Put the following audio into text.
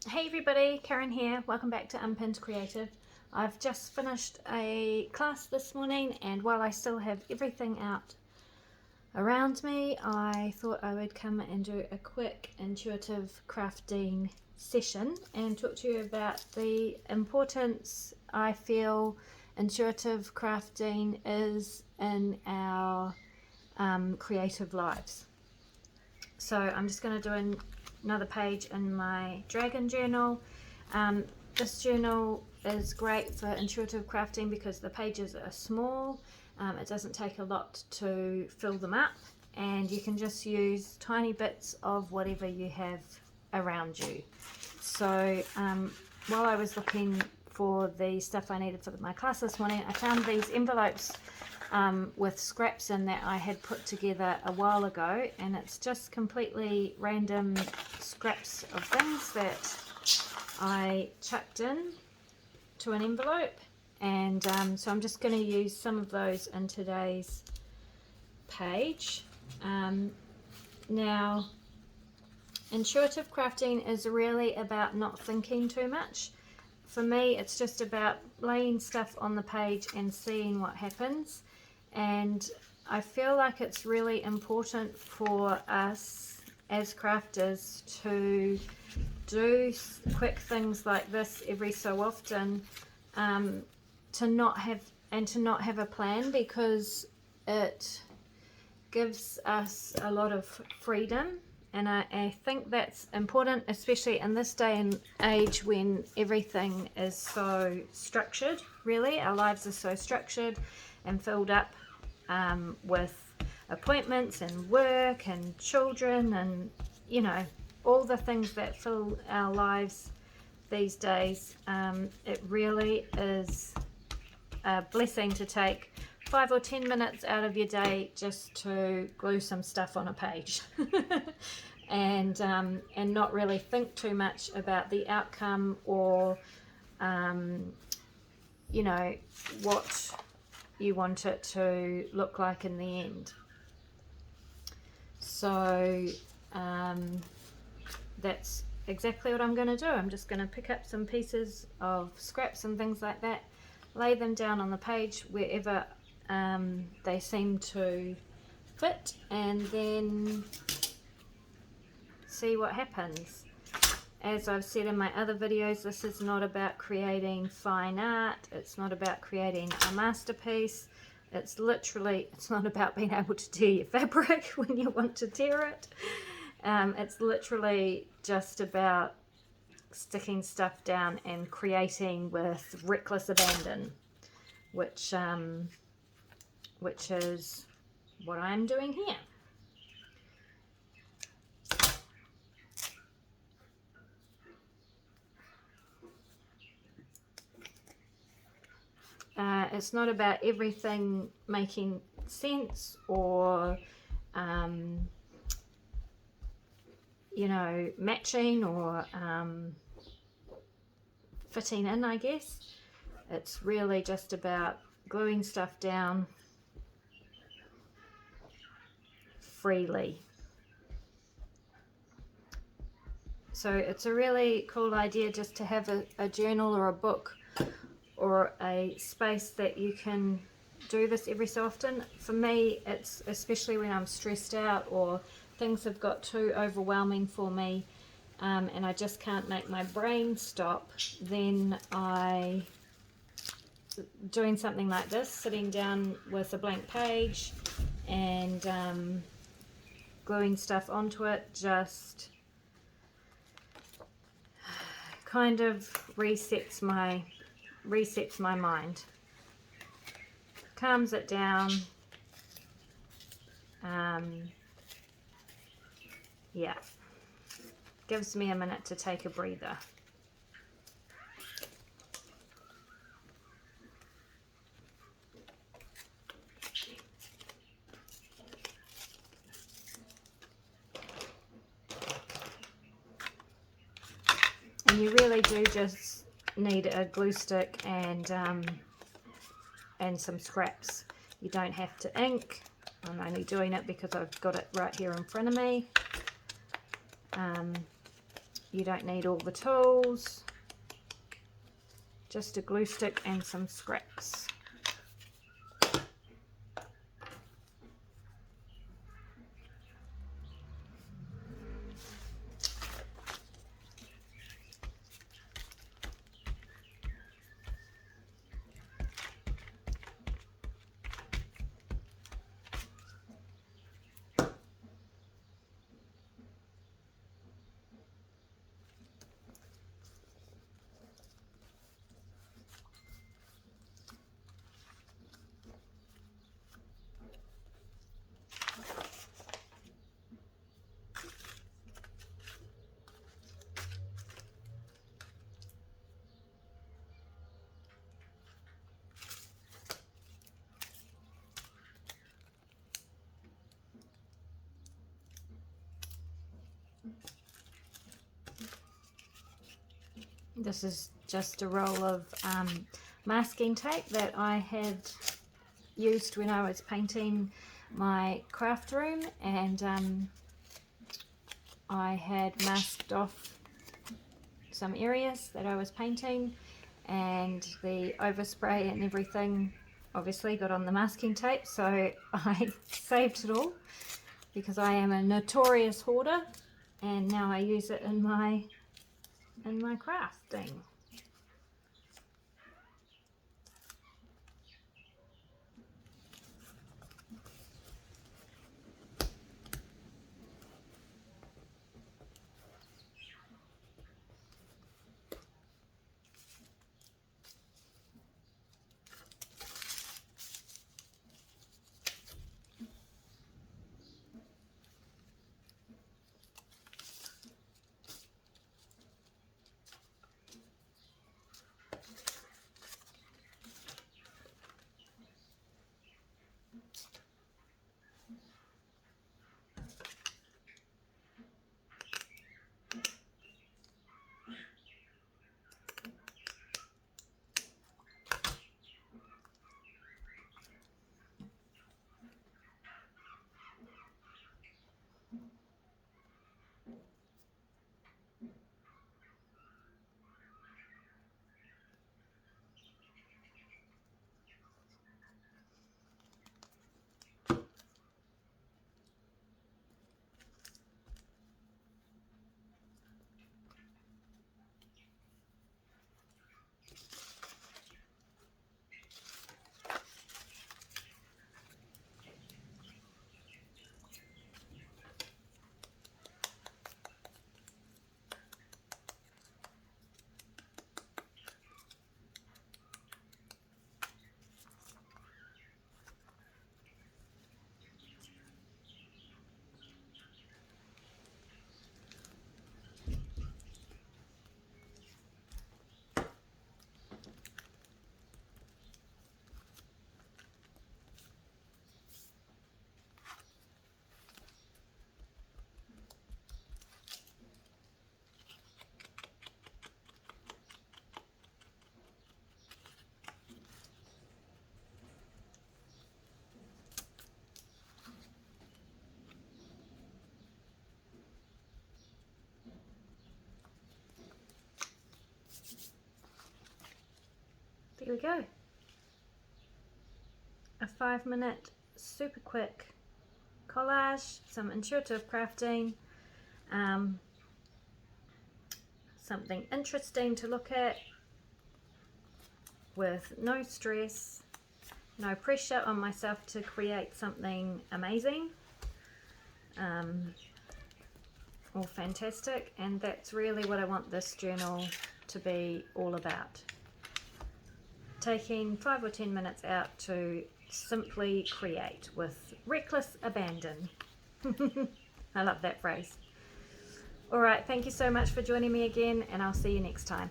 Hey everybody, Karen here. Welcome back to Unpinned Creative. I've just finished a class this morning, and while I still have everything out around me, I thought I would come and do a quick intuitive crafting session and talk to you about the importance I feel intuitive crafting is in our creative lives. So I'm just going to do another page in my dragon journal. This journal is great for intuitive crafting because the pages are small. It doesn't take a lot to fill them up, and you can just use tiny bits of whatever you have around you. So while I was looking for the stuff I needed for my class this morning, I found these envelopes with scraps in that I had put together a while ago, and it's just completely random scraps of things that I chucked in to an envelope, and so I'm just going to use some of those in today's page. Now, intuitive crafting is really about not thinking too much. For me, it's just about laying stuff on the page and seeing what happens. And I feel like it's really important for us as crafters to do quick things like this every so often, to not have a plan, because it gives us a lot of freedom. And I think that's important, especially in this day and age when everything is so structured. Really, our lives are so structured and filled up with appointments and work and children and, you know, all the things that fill our lives these days. It really is a blessing to take 5 or 10 minutes out of your day just to glue some stuff on a page and not really think too much about the outcome or you know, what you want it to look like in the end. So that's exactly what I'm going to do. I'm just going to pick up some pieces of scraps and things like that, lay them down on the page wherever they seem to fit, and then see what happens. As I've said in my other videos, this is not about creating fine art. It's not about creating a masterpiece. It's not about being able to tear your fabric when you want to tear it. It's literally just about sticking stuff down and creating with reckless abandon, which is what I'm doing here. It's not about everything making sense or you know, matching or fitting in, I guess. It's really just about gluing stuff down freely. So it's a really cool idea just to have a journal or a book or a space that you can do this every so often. For me, it's especially when I'm stressed out or things have got too overwhelming for me, and I just can't make my brain stop, then doing something like this, sitting down with a blank page and gluing stuff onto it, just kind of resets my mind, calms it down. Yeah, gives me a minute to take a breather. And you really do just need a glue stick and some scraps. You don't have to ink. I'm only doing it because I've got it right here in front of me. You don't need all the tools, just a glue stick and some scraps. This is just a roll of masking tape that I had used when I was painting my craft room, and I had masked off some areas that I was painting, and the overspray and everything obviously got on the masking tape, so I saved it all because I am a notorious hoarder, and now I use it in my crafting. There we go. A 5-minute super quick collage, some intuitive crafting, something interesting to look at with no stress, no pressure on myself to create something amazing or fantastic, and that's really what I want this journal to be all about. Taking 5 or 10 minutes out to simply create with reckless abandon. I love that phrase. All right, thank you so much for joining me again, and I'll see you next time.